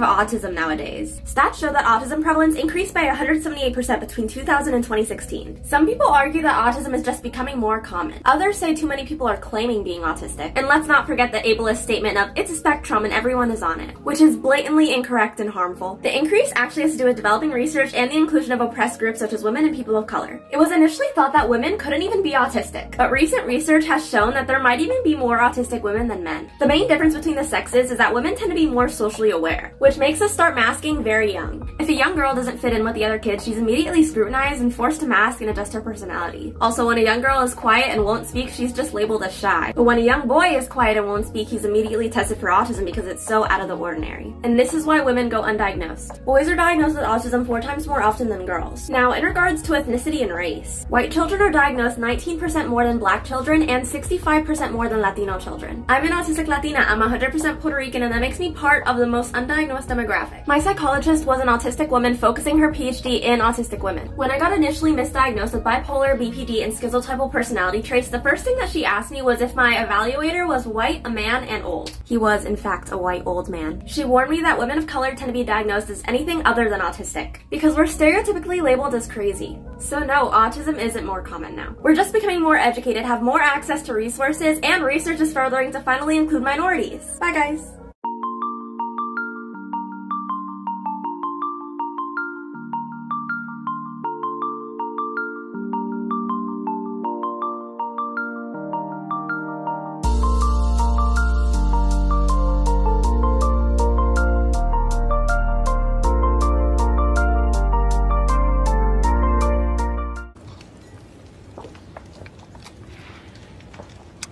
autism nowadays. Stats show that autism prevalence increased by 178% between 2000 and 2016. Some people argue that autism is just becoming more common. Others say too many people are claiming being autistic. And let's not forget the ableist statement of it's a spectrum and everyone is on it, which is blatantly incorrect and harmful. The increase actually has to do with developing research and the inclusion of oppressed groups such as women and people of color. It was initially thought that women couldn't even be autistic, but recent research has shown that there might even be more autistic women than men. The main difference between the sexes is that women tend to be more socially aware, which makes us start masking very young. If a young girl doesn't fit in with the other kids, she's immediately scrutinized and forced to mask and adjust her personality. Also, when a young girl is quiet and won't speak, she's just labeled as shy. But when a young boy is quiet and won't speak, he's immediately tested for autism because it's so out of the ordinary. And this is why women go undiagnosed. Boys are diagnosed with autism 4 times more often than girls. Now, in regards to ethnicity and race, white children are diagnosed 19% more than black children and 65% more than Latino children. I'm an autistic Latina, I'm 100% Puerto Rican, and that makes me part of the most undiagnosed demographic. My psychologist was an autistic woman focusing her PhD in autistic women. When I got initially misdiagnosed with bipolar, BPD, and schizotypal personality traits, the first thing that she asked me was if my evaluator was white, a man, and old. He was, in fact, a white old man. She warned me that women of color tend to be diagnosed as anything other than autistic, because we're stereotypically labeled as crazy. So no, autism isn't more common now. We're just becoming more educated, have more access to resources, and research is furthering to finally include minorities. Bye guys!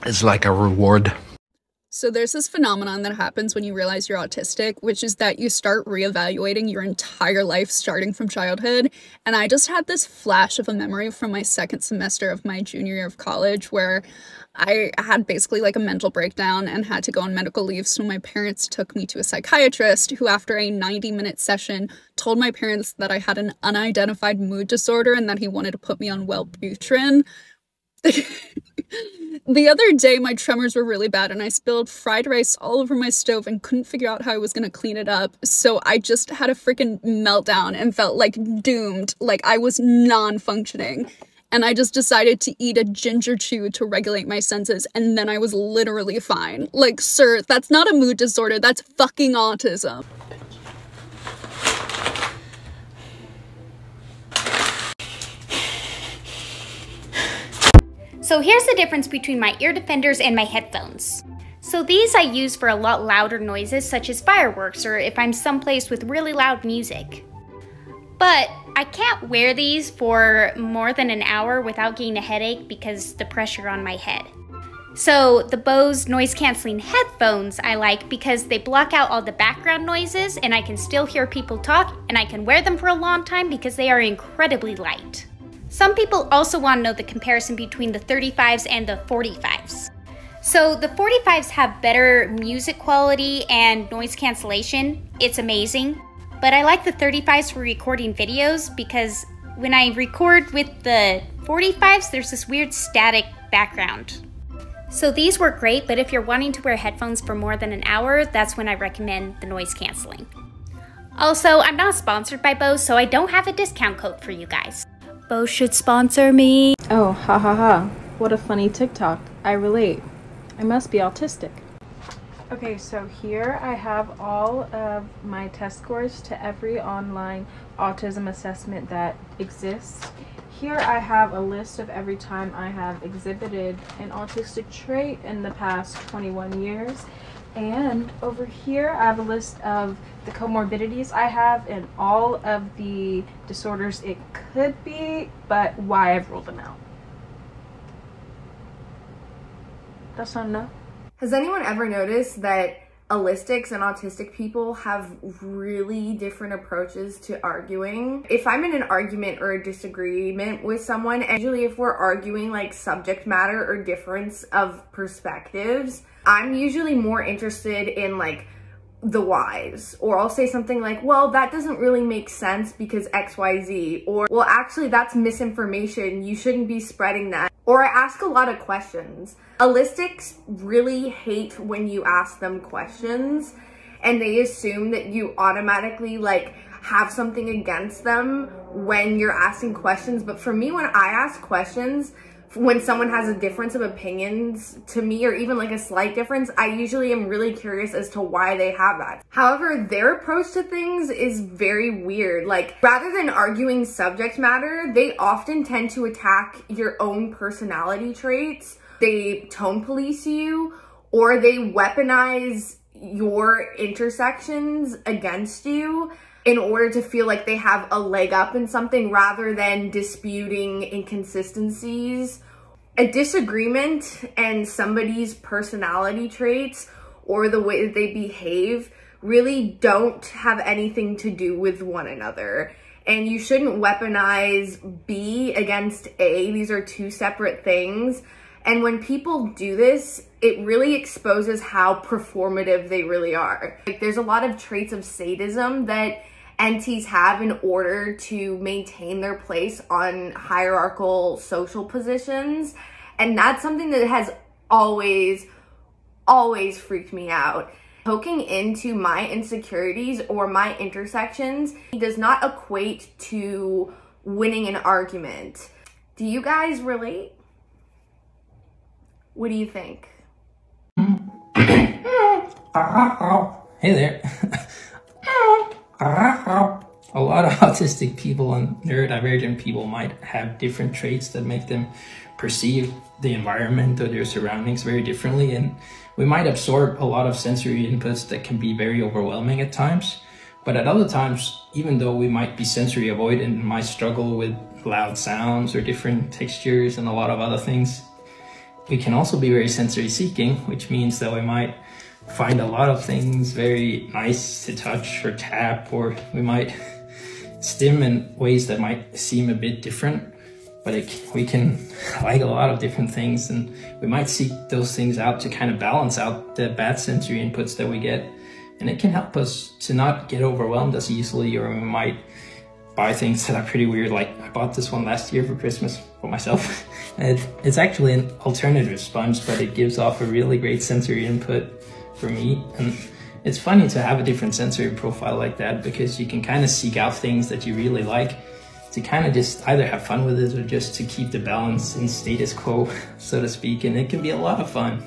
It's like a reward. So there's this phenomenon that happens when you realize you're autistic, which is that you start reevaluating your entire life starting from childhood. And I just had this flash of a memory from my second semester of my junior year of college where I had basically like a mental breakdown and had to go on medical leave. So my parents took me to a psychiatrist who, after a 90-minute session, told my parents that I had an unidentified mood disorder and that he wanted to put me on Wellbutrin. The other day, my tremors were really bad and I spilled fried rice all over my stove and couldn't figure out how I was going to clean it up. So I just had a freaking meltdown and felt like doomed, like I was non-functioning. And I just decided to eat a ginger chew to regulate my senses, and then I was literally fine. Like, sir, that's not a mood disorder, that's fucking autism. So here's the difference between my ear defenders and my headphones. So these I use for a lot louder noises such as fireworks or if I'm someplace with really loud music. But I can't wear these for more than an hour without getting a headache because the pressure on my head. So the Bose noise cancelling headphones I like because they block out all the background noises and I can still hear people talk, and I can wear them for a long time because they are incredibly light. Some people also want to know the comparison between the 35s and the 45s. So the 45s have better music quality and noise cancellation. It's amazing. But I like the 35s for recording videos because when I record with the 45s, there's this weird static background. So these work great, but if you're wanting to wear headphones for more than an hour, that's when I recommend the noise canceling. Also, I'm not sponsored by Bose, so I don't have a discount code for you guys. Bose should sponsor me. Oh, ha ha ha. What a funny TikTok. I relate. I must be autistic. Okay, so here I have all of my test scores to every online autism assessment that exists. Here I have a list of every time I have exhibited an autistic trait in the past 21 years. And over here I have a list of the comorbidities I have and all of the disorders it could be, but why I've ruled them out. That's not enough. Has anyone ever noticed that allistics and autistic people have really different approaches to arguing? If I'm in an argument or a disagreement with someone, and usually if we're arguing like subject matter or difference of perspectives, I'm usually more interested in like the whys, or I'll say something like, well, that doesn't really make sense because XYZ, or well, actually that's misinformation, you shouldn't be spreading that. Or I ask a lot of questions. Allistics really hate when you ask them questions, and they assume that you automatically like have something against them when you're asking questions. But for me, when I ask questions, when someone has a difference of opinions to me, or even like a slight difference, I usually am really curious as to why they have that. However, their approach to things is very weird. Like, rather than arguing subject matter, they often tend to attack your own personality traits. They tone police you, or they weaponize your intersections against you in order to feel like they have a leg up in something, rather than disputing inconsistencies. A disagreement and somebody's personality traits or the way that they behave really don't have anything to do with one another. And you shouldn't weaponize B against A. These are two separate things. And when people do this, it really exposes how performative they really are. Like, there's a lot of traits of sadism that entities have in order to maintain their place on hierarchical social positions. And that's something that has always freaked me out. Poking into my insecurities or my intersections does not equate to winning an argument. Do you guys relate? What do you think? Hey there. A lot of autistic people and neurodivergent people might have different traits that make them perceive the environment or their surroundings very differently, and we might absorb a lot of sensory inputs that can be very overwhelming at times. But at other times, even though we might be sensory avoidant and might struggle with loud sounds or different textures and a lot of other things, we can also be very sensory seeking, which means that we might find a lot of things very nice to touch or tap, or we might stim in ways that might seem a bit different, but we can like a lot of different things, and we might seek those things out to kind of balance out the bad sensory inputs that we get. And it can help us to not get overwhelmed as easily, or we might buy things that are pretty weird. Like, I bought this one last year for Christmas for myself. It's actually an alternative sponge, but it gives off a really great sensory input for me. And it's funny to have a different sensory profile like that, because you can kind of seek out things that you really like to kind of just either have fun with it or just to keep the balance in status quo, so to speak. And it can be a lot of fun.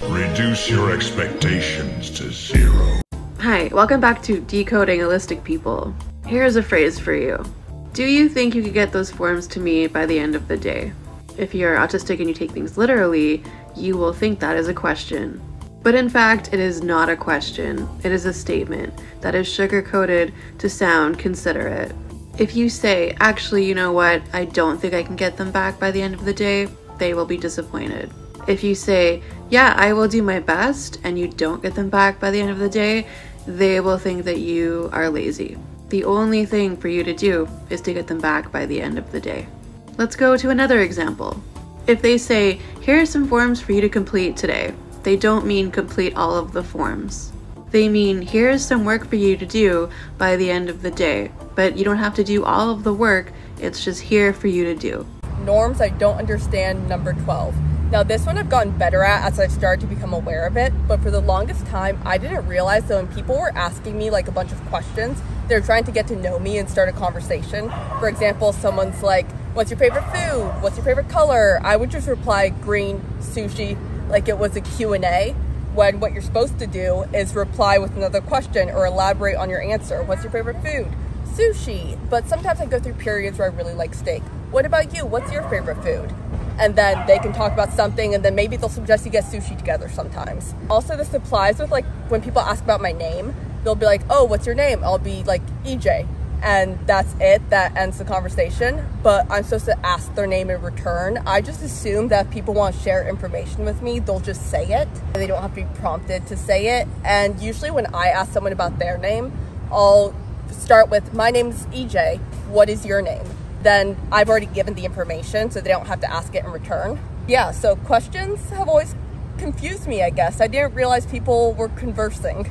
Reduce your expectations to zero. Hi, welcome back to Decoding Holistic People. Here's a phrase for you. Do you think you could get those forms to me by the end of the day? If you're autistic and you take things literally, you will think that is a question. But in fact, it is not a question. It is a statement that is sugar-coated to sound considerate. If you say, actually, you know what, I don't think I can get them back by the end of the day, they will be disappointed. If you say, yeah, I will do my best, and you don't get them back by the end of the day, they will think that you are lazy. The only thing for you to do is to get them back by the end of the day. Let's go to another example. If they say, here are some forms for you to complete today, they don't mean complete all of the forms. They mean, here's some work for you to do by the end of the day, but you don't have to do all of the work, it's just here for you to do. Norms, I don't understand number 12. Now this one I've gotten better at as I've started to become aware of it, but for the longest time I didn't realize that when people were asking me like a bunch of questions, they're trying to get to know me and start a conversation. For example, someone's like, what's your favorite food? What's your favorite color? I would just reply green, sushi, like it was a Q&A, when what you're supposed to do is reply with another question or elaborate on your answer. What's your favorite food? Sushi. But sometimes I go through periods where I really like steak. What about you? What's your favorite food? And then they can talk about something, and then maybe they'll suggest you get sushi together sometimes. Also, this applies with like when people ask about my name, they'll be like, oh, what's your name? I'll be like EJ. And that's it, that ends the conversation. But I'm supposed to ask their name in return. I just assume that if people want to share information with me, they'll just say it. They don't have to be prompted to say it. And usually when I ask someone about their name, I'll start with, my name's EJ, what is your name? Then I've already given the information, so they don't have to ask it in return. Yeah, so questions have always confused me, I guess. I didn't realize people were conversing.